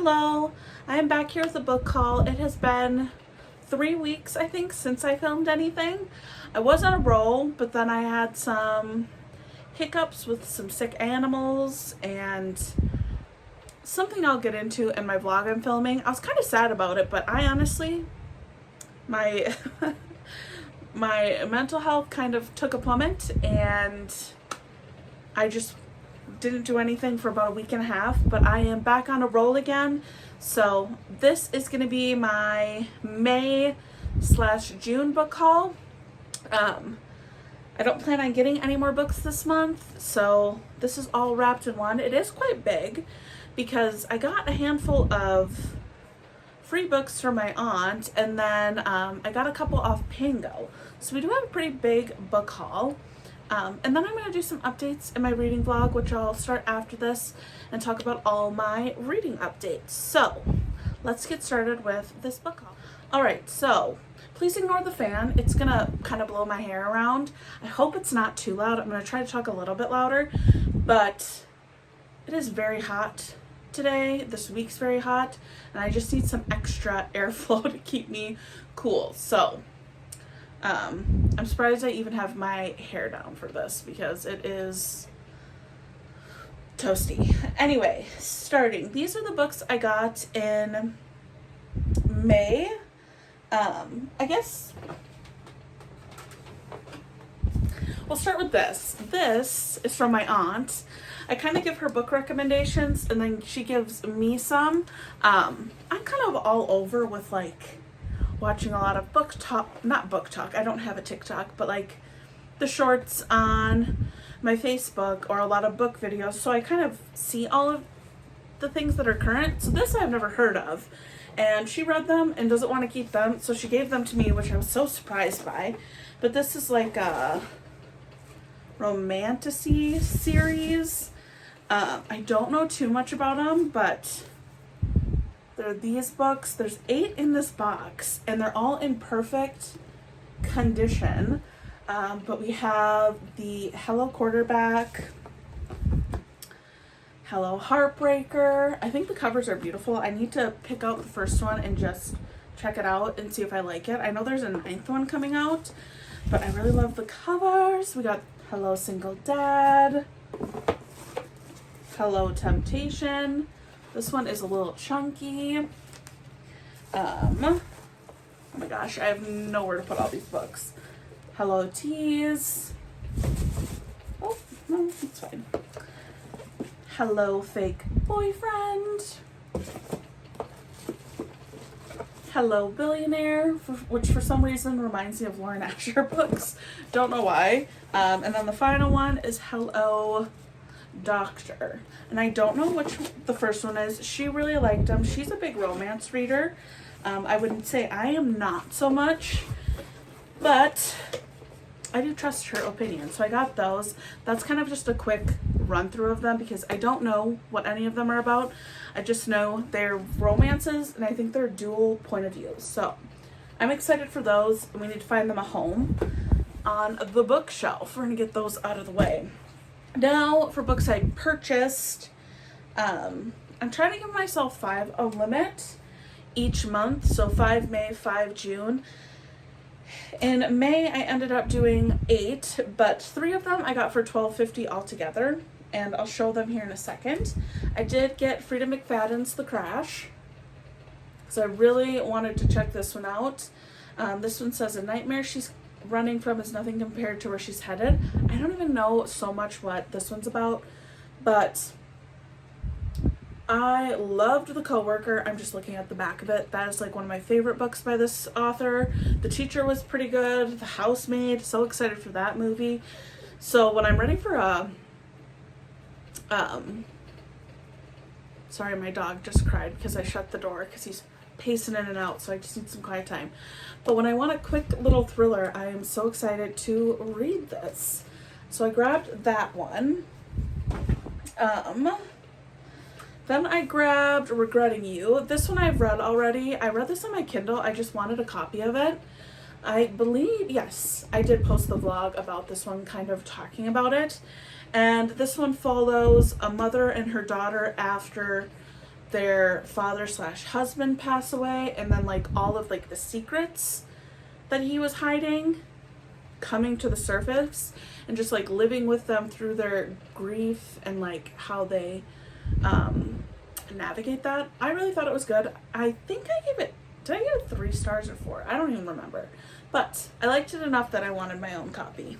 Hello, I am back here with a book haul. It has been 3 weeks, I think, since I filmed anything. I was on a roll, but then I had some hiccups with some sick animals and something I'll get into in my vlog I'm filming. I was kind of sad about it, but I honestly, my my mental health kind of took a plummet and I just didn't do anything for about a week and a half, but I am back on a roll again. So this is going to be my May/June book haul. I don't plan on getting any more books this month, so this is all wrapped in one. It is quite big because I got a handful of free books from my aunt, and then I got a couple off Pango. So we do have a pretty big book haul. And then I'm going to do some updates in my reading vlog, which I'll start after this, and talk about all my reading updates. So let's get started with this book haul. Alright, so please ignore the fan. It's going to kind of blow my hair around. I hope it's not too loud. I'm going to try to talk a little bit louder, but it is very hot today. This week's very hot, and I just need some extra airflow to keep me cool. So I'm surprised I even have my hair down for this because it is toasty. Anyway, starting. These are the books I got in May. I guess we'll start with this. This is from my aunt. I kind of give her book recommendations and then she gives me some. I'm kind of all over with like watching a lot of book talk, not book talk, I don't have a TikTok, but like the shorts on my Facebook or a lot of book videos, so I kind of see all of the things that are current. So this I've never heard of, and she read them and doesn't want to keep them, so she gave them to me, which I was so surprised by. But this is like a romantasy series. I don't know too much about them, but there are these books. There's 8 in this box, and they're all in perfect condition. But we have the Hello Quarterback, Hello Heartbreaker. I think the covers are beautiful. I need to pick out the first one and just check it out and see if I like it. I know there's a 9th one coming out, but I really love the covers. We got Hello Single Dad, Hello Temptation. This one is a little chunky. Oh my gosh, I have nowhere to put all these books. Hello Tease. Oh, no, it's fine. Hello Fake Boyfriend. Hello Billionaire, which for some reason reminds me of Lauren Asher books. Don't know why. And then the final one is Hello Doctor, and I don't know which the first one is. She really liked them. She's a big romance reader. I wouldn't say I am not so much, but I do trust her opinion, so I got those. That's kind of just a quick run through of them because I don't know what any of them are about. I just know they're romances, and I think they're dual point of views, so I'm excited for those. We need to find them a home on the bookshelf. We're gonna get those out of the way. Now, for books I purchased, I'm trying to give myself 5 a limit each month, so 5 May, 5 June. In May, I ended up doing 8, but 3 of them I got for $12.50 altogether, and I'll show them here in a second. I did get Frida McFadden's The Crash, so I really wanted to check this one out. This one says a nightmare she's running from is nothing compared to where she's headed. I don't even know so much what this one's about, but I loved The Coworker. I'm just looking at the back of it. That is like one of my favorite books by this author. The Teacher was pretty good. The Housemaid, so excited for that movie. So when I'm ready for a sorry, my dog just cried because I shut the door because he's pacing in and out, so I just need some quiet time. But when I want a quick little thriller, I am so excited to read this. So I grabbed that one. Then I grabbed Regretting You. This one I've read already. I read this on my Kindle. I just wanted a copy of it. I believe, yes, I did post the vlog about this one, kind of talking about it. And this one follows a mother and her daughter after their father slash husband pass away, and then like all of like the secrets that he was hiding coming to the surface, and just like living with them through their grief and like how they navigate that. I really thought it was good. I think I gave it, did I give it 3 stars or 4? I don't even remember, but I liked it enough that I wanted my own copy.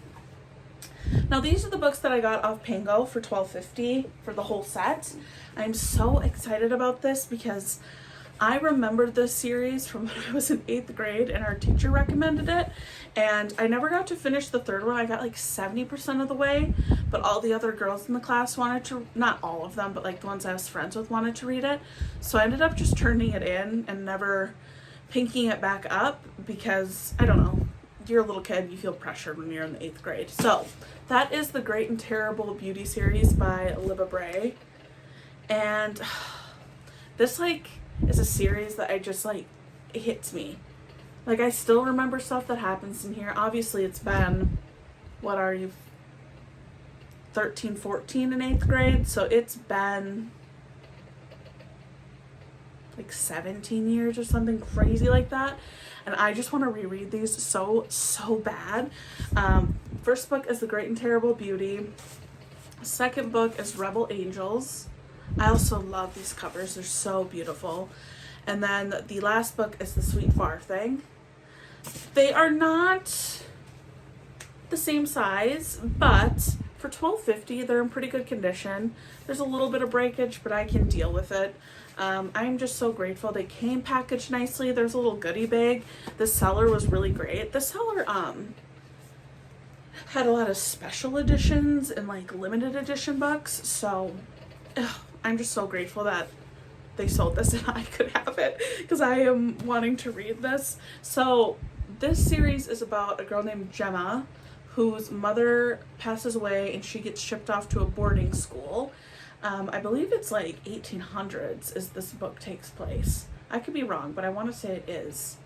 Now these are the books that I got off Pango for $12.50 for the whole set. I'm so excited about this because I remembered this series from when I was in 8th grade and our teacher recommended it, and I never got to finish the 3rd one. I got like 70% of the way, but all the other girls in the class wanted to, not all of them, but like the ones I was friends with wanted to read it. So I ended up just turning it in and never pinking it back up because, I don't know, you're a little kid, you feel pressured when you're in the 8th grade. So that is the Great and Terrible Beauty series by Libba Bray. And this like is a series that I just like, it hits me. Like I still remember stuff that happens in here. Obviously it's been, what are you, 13, 14 in 8th grade? So it's been like 17 years or something crazy like that. And I just want to reread these so bad. First book is The Great and Terrible Beauty. Second book is Rebel Angels. I also love these covers. They're so beautiful. And then the last book is The Sweet Far Thing. They are not the same size, but for $12.50, they're in pretty good condition. There's a little bit of breakage, but I can deal with it. I'm just so grateful. They came packaged nicely. There's a little goodie bag. The seller was really great. The seller had a lot of special editions and like limited edition books, so I'm just so grateful that they sold this and I could have it because I am wanting to read this. So this series is about a girl named Gemma whose mother passes away and she gets shipped off to a boarding school. I believe it's like 1800s as this book takes place. I could be wrong, but I want to say it is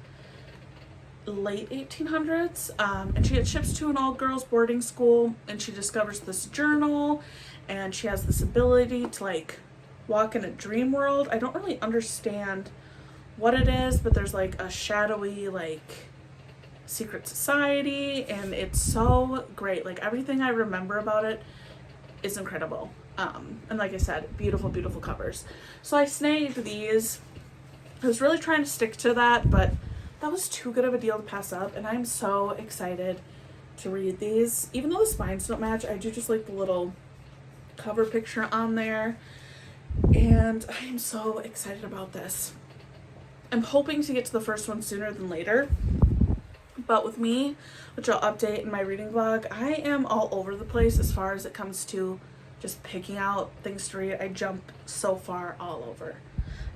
late 1800s. And she gets shipped to an all-girls boarding school, and she discovers this journal, and she has this ability to like walk in a dream world. I don't really understand what it is, but there's like a shadowy like secret society, and it's so great. Like everything I remember about it is incredible. And like I said, beautiful covers. So I snagged these. I was really trying to stick to that, but that was too good of a deal to pass up, and I'm so excited to read these. Even though the spines don't match, I do just like the little cover picture on there, and I'm so excited about this. I'm hoping to get to the first one sooner than later, but with me, which I'll update in my reading vlog, I am all over the place as far as it comes to just picking out things to read. I jump so far all over,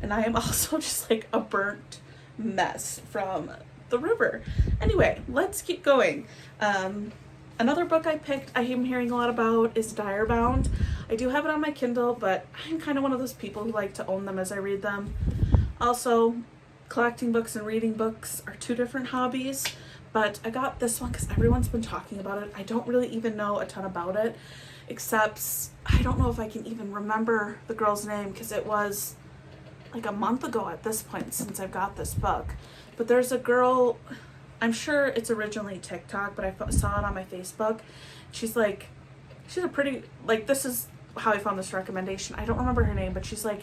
and I am also just like a burnt mess from the river. Anyway, let's keep going. Another book I picked, I am hearing a lot about, is Direbound. I do have it on my Kindle, but I'm kind of one of those people who like to own them as I read them. Also, collecting books and reading books are 2 different hobbies, but I got this one because everyone's been talking about it. I don't really even know a ton about it, except I don't know if I can even remember the girl's name because it was like a month ago at this point since I've got this book. But there's a girl, I'm sure it's originally TikTok, but I saw it on my Facebook. She's a pretty, like, this is how I found this recommendation. I don't remember her name, but she's like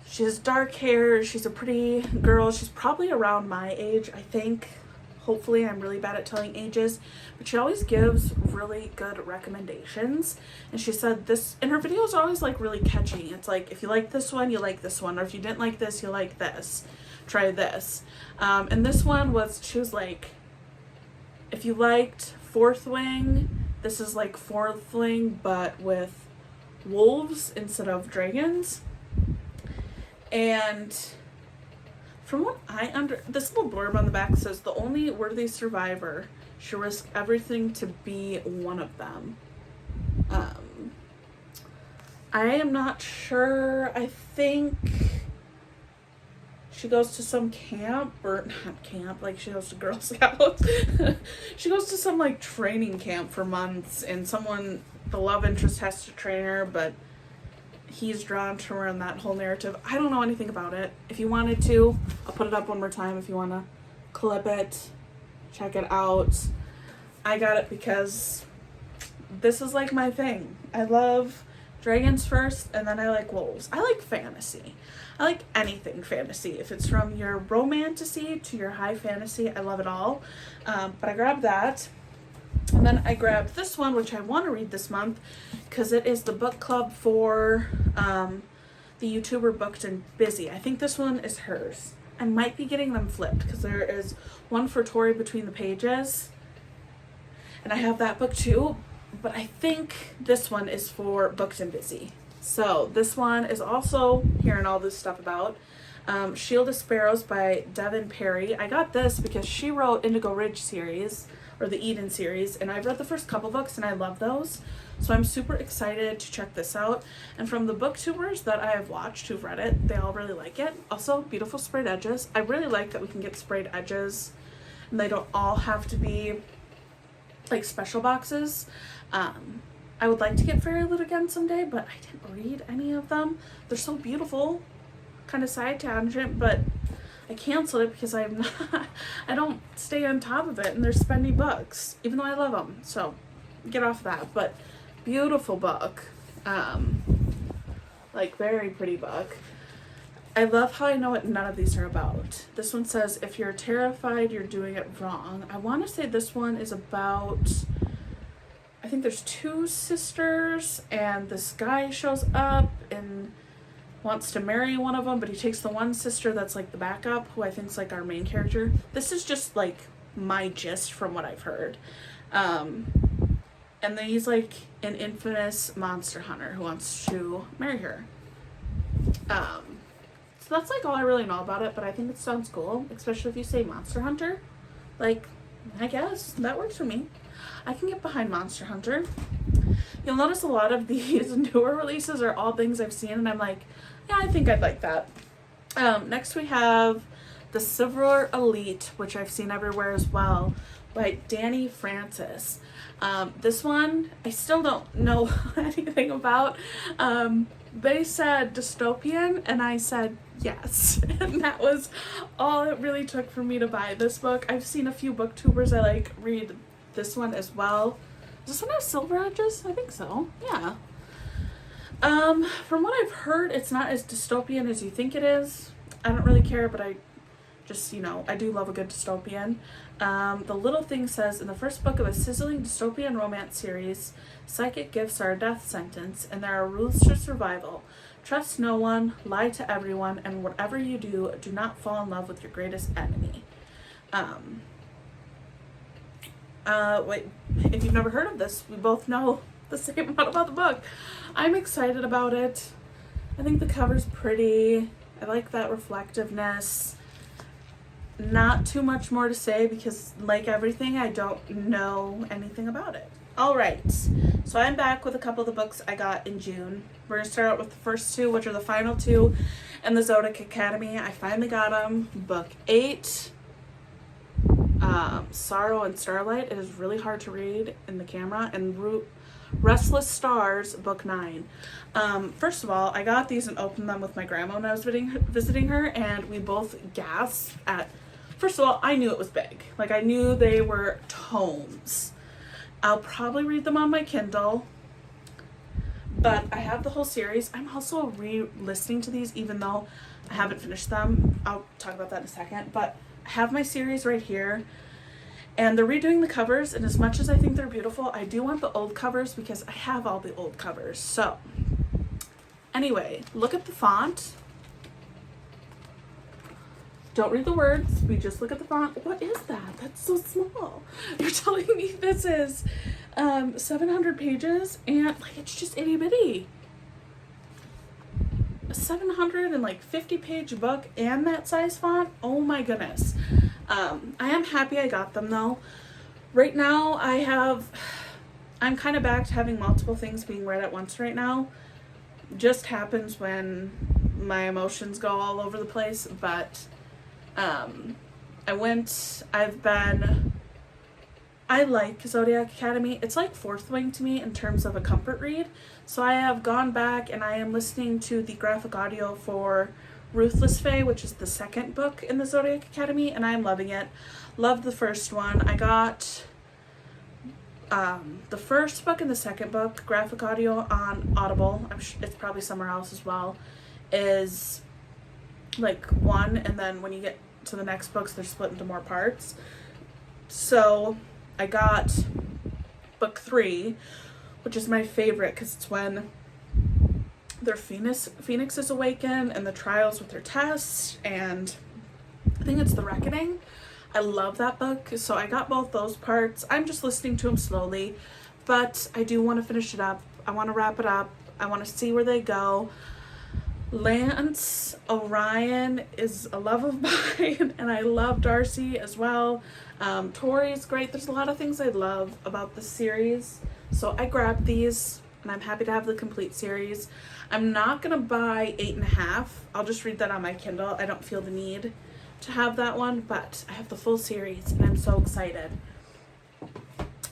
she has dark hair. She's a pretty girl. She's probably around my age, I think. Hopefully, I'm really bad at telling ages, but she always gives really good recommendations. And she said this, and her videos are always like really catchy. It's like, if you like this one, you like this one, or if you didn't like this, you like this. Try this. And this one was, she was like, if you liked Fourth Wing, this is like Fourth Wing, but with wolves instead of dragons. And from what this little blurb on the back says, the only worthy survivor should risk everything to be one of them. I am not sure. I think she goes to some camp, or not camp, like she goes to Girl Scouts. She goes to some like training camp for months, and the love interest has to train her, but he's drawn to her in that whole narrative. I don't know anything about it. If you wanted to, I'll put it up one more time if you want to clip it, check it out. I got it because this is like my thing. I love dragons first, and then I like wolves. I like fantasy. I like anything fantasy. If it's from your romantasy to your high fantasy, I love it all. But I grabbed that. And then I grabbed this one, which I want to read this month, because it is the book club for the YouTuber Booked and Busy. I think this one is hers. I might be getting them flipped, because there is one for Tori Between the Pages. And I have that book too. But I think this one is for Booked and Busy. So this one is also hearing all this stuff about. Shield of Sparrows by Devin Perry. I got this because she wrote Indigo Ridge series, or the Eden series, and I've read the first couple books and I love those. So I'm super excited to check this out. And from the booktubers that I have watched who've read it, they all really like it. Also, beautiful sprayed edges. I really like that we can get sprayed edges and they don't all have to be like special boxes. I would like to get Fairy Lit again someday, but I didn't read any of them. They're so beautiful. Kind of side tangent, but I canceled it because I don't stay on top of it, and they're spendy books, even though I love them. So get off that. But beautiful book, like very pretty book. I love how I know what none of these are about. This one says, if you're terrified, you're doing it wrong. I want to say this one is about, I think there's two sisters, and this guy shows up and wants to marry one of them, but he takes the one sister that's like the backup, who I think is like our main character. This is just like my gist from what I've heard. And then he's like an infamous monster hunter who wants to marry her. So that's like all I really know about it, but I think it sounds cool, especially if you say monster hunter. Like, I guess that works for me. I can get behind Monster Hunter. You'll notice a lot of these newer releases are all things I've seen, and I'm like, yeah, I think I'd like that. Next we have The Silver Elite, which I've seen everywhere as well, by Danny Francis. This one, I still don't know anything about. They said dystopian, and I said yes. And that was all it really took for me to buy this book. I've seen a few booktubers I like read this one as well. Does this one have silver edges? I think so. Yeah. From what I've heard, it's not as dystopian as you think it is. I don't really care, but I just, I do love a good dystopian. The little thing says, in the first book of a sizzling dystopian romance series, psychic gifts are a death sentence, and there are rules to survival. Trust no one, lie to everyone, and whatever you do, do not fall in love with your greatest enemy. Wait, if you've never heard of this, we both know the same amount about the book. I'm excited about it. I think the cover's pretty. I like that reflectiveness. Not too much more to say because, like everything, I don't know anything about it. All right, so I'm back with a couple of the books I got in June. We're going to start out with the first two, which are the final two, and the Zodiac Academy. I finally got them. Book 8. Sorrow and Starlight. It is really hard to read in the camera. And Restless Stars, book 9. First of all, I got these and opened them with my grandma when I was visiting her, and we both gasped at, first of all, I knew it was big. Like, I knew they were tomes. I'll probably read them on my Kindle, but I have the whole series. I'm also re-listening to these even though I haven't finished them. I'll talk about that in a second, but I have my series right here. And they're redoing the covers, and as much as I think they're beautiful, I do want the old covers because I have all the old covers. So, anyway, look at the font. Don't read the words, we just look at the font. What is that? That's so small. You're telling me this is 700 pages, and like it's just itty bitty. A 750 page book and that size font? Oh my goodness. I am happy I got them though. Right now I'm kind of back to having multiple things being read at once right now. Just happens when my emotions go all over the place, but I I like Zodiac Academy. It's like Fourth Wing to me in terms of a comfort read. So I have gone back and I am listening to the graphic audio for Ruthless Fae, which is the second book in the Zodiac Academy, and I'm loving it. Loved the first one. I got the first book and the second book, graphic audio on Audible. It's probably somewhere else as well. Is like one, and then when you get to the next books, they're split into more parts. So I got book 3, which is my favorite because it's when their Phoenix is awakened and the trials with their tests, and I think it's The Reckoning. I love that book, so I got both those parts. I'm just listening to them slowly, but I do want to finish it up. I want to wrap it up. I want to see where they go. Lance Orion is a love of mine, and I love Darcy as well. Tori's great. There's a lot of things I love about the series, so I grabbed these, and I'm happy to have the complete series. I'm not gonna buy 8.5. I'll just read that on my Kindle. I don't feel the need to have that one, but I have the full series, and I'm so excited.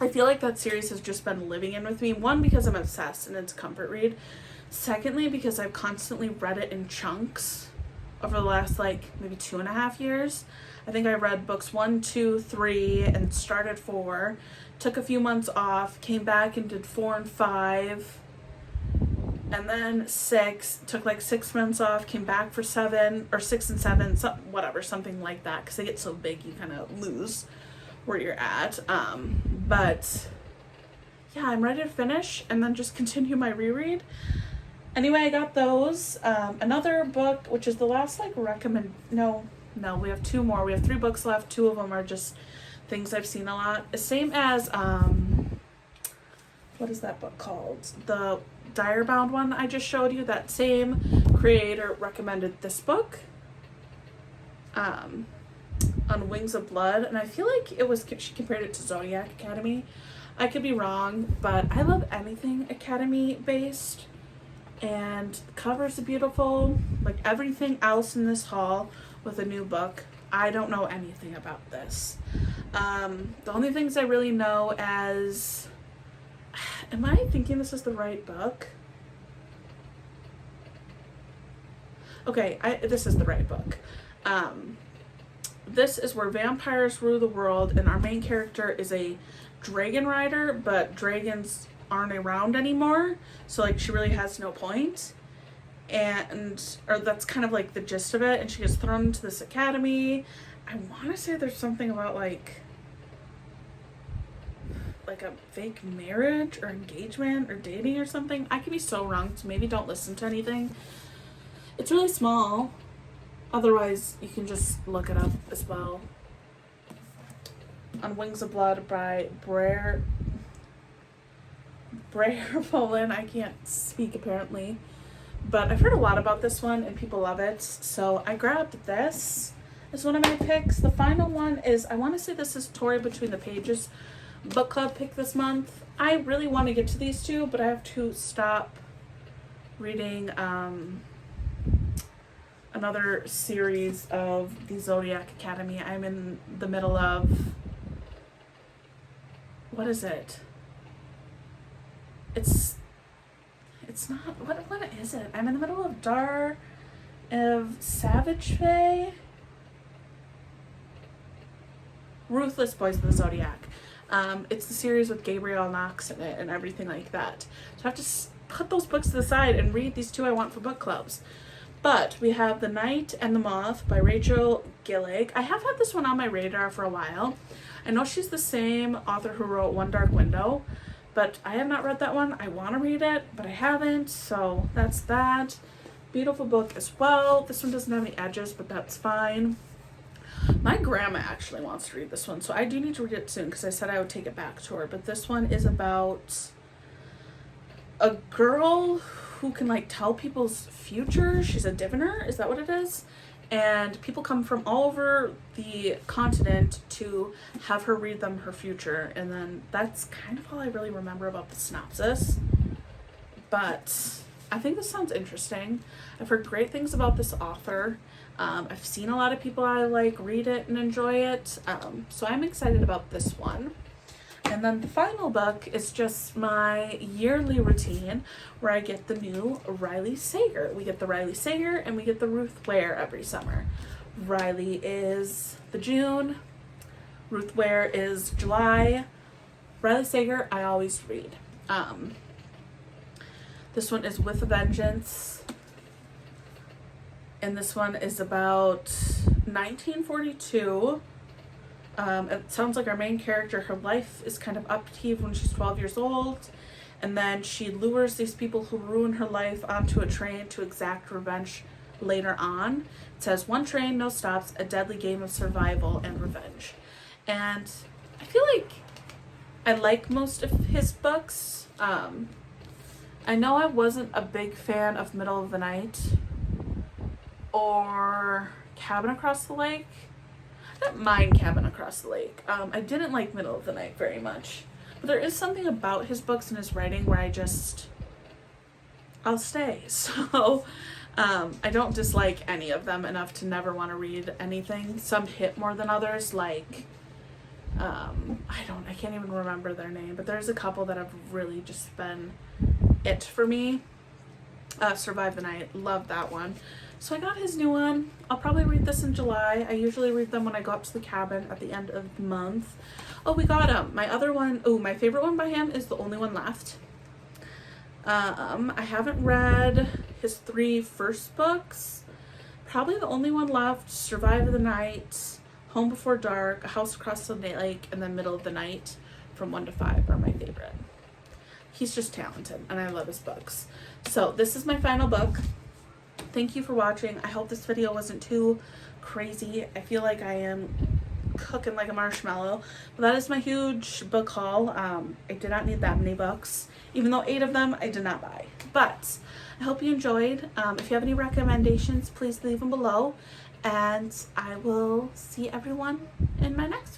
I feel like that series has just been living in with me. One, because I'm obsessed and it's a comfort read. Secondly, because I've constantly read it in chunks over the last like maybe 2.5 years. I think I read books 1, 2, 3 and started 4, took a few months off, came back and did 4 and 5, and then 6, took like 6 months off, came back for 7 or 6 and 7, something like that, because they get so big you kind of lose where you're at. But yeah, I'm ready to finish and then just continue my reread. Anyway, I got those. Another book, which is the last like no, we have 2 more. We have 3 books left. 2 of them are just things I've seen a lot. The same as what is that book called? The Direbound one I just showed you. That same creator recommended this book, On Wings of Blood, and I feel like she compared it to Zodiac Academy. I could be wrong, but I love anything Academy based. And the covers are beautiful, like everything else in this haul with a new book. I don't know anything about this. The only things I really know as, am I thinking this is the right book? Okay, this is the right book. This is where vampires rule the world, and our main character is a dragon rider, but dragons aren't around anymore, so like she really has no point, or that's kind of like the gist of it, and she gets thrown into this academy. I want to say there's something about like a fake marriage or engagement or dating or something. I could be so wrong, so maybe don't listen to anything. It's really small, otherwise you can just look it up as well. On Wings of Blood by Brer Bolin. I can't speak apparently, but I've heard a lot about this one and people love it, so I grabbed this as one of my picks. The final one is, I want to say this is Tori Between the Pages book club pick this month. I really want to get to these 2, but I have to stop reading another series of the Zodiac Academy. I'm in the middle of, what is it? It's not, what is it? I'm in the middle of Savage Fae? Ruthless Boys of the Zodiac. It's the series with Gabriel Knox in it and everything like that. So I have to put those books to the side and read these 2 I want for book clubs. But we have The Night and the Moth by Rachel Gillig. I have had this one on my radar for a while. I know she's the same author who wrote One Dark Window, but I have not read that one. I want to read it, but I haven't, so that's that. Beautiful book as well. This one doesn't have any edges, but that's fine. My grandma actually wants to read this one, so I do need to read it soon because I said I would take it back to her. But this one is about a girl who can like tell people's future. She's a diviner, is that what it is? And people come from all over the continent to have her read them her future. And then that's kind of all I really remember about the synopsis. But I think this sounds interesting. I've heard great things about this author. I've seen a lot of people I like read it and enjoy it. So I'm excited about this one. And then the final book is just my yearly routine where I get the new Riley Sager. We get the Riley Sager and we get the Ruth Ware every summer. Riley is the June, Ruth Ware is July. Riley Sager, I always read. This one is With a Vengeance. And this one is about 1942. It sounds like our main character, her life is kind of upheaved when she's 12 years old. And then she lures these people who ruin her life onto a train to exact revenge later on. It says, one train, no stops, a deadly game of survival and revenge. And I feel like I like most of his books. I know I wasn't a big fan of Middle of the Night or Cabin Across the Lake. I didn't mind Cabin Across the Lake. I didn't like Middle of the Night very much. But there is something about his books and his writing where I'll stay. So I don't dislike any of them enough to never want to read anything. Some hit more than others, like I can't even remember their name, but there's a couple that have really just been it for me. Survive the Night, love that one. So I got his new one. I'll probably read this in July. I usually read them when I go up to the cabin at the end of the month. Oh, we got him. My other one, my favorite one by him is The Only One Left. I haven't read his 3 first books. Probably The Only One Left, Survive the Night, Home Before Dark, A House Across the Lake, and then Middle of the Night from 1 to 5 are my favorite. He's just talented and I love his books. So this is my final book. Thank you for watching. I hope this video wasn't too crazy. I feel like I am cooking like a marshmallow. But that is my huge book haul. I did not need that many books, even though 8 of them I did not buy. But I hope you enjoyed. If you have any recommendations, please leave them below. And I will see everyone in my next video.